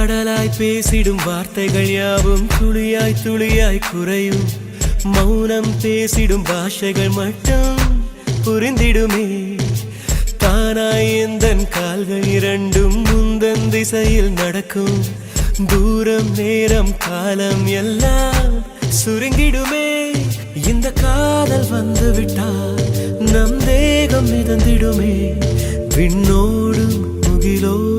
கடலாய் பேசிடும் வார்த்தைகள் யாவும் துளியாய் துளியாய் குறையும். மௌனம் பேசிடும் பாஷைகள் மட்டும் புரிந்திடுமே. தானாய் எந்தன் கால்கள் இரண்டும் முந்தன் திசையில் நடக்கும். தூரம் நேரம் காலம் எல்லாம் சுருங்கிடுமே. இந்த காதல் வந்து விட்டால் நம் தேகம் மிதந்திடுமே. விண்ணோடும் முகிலோ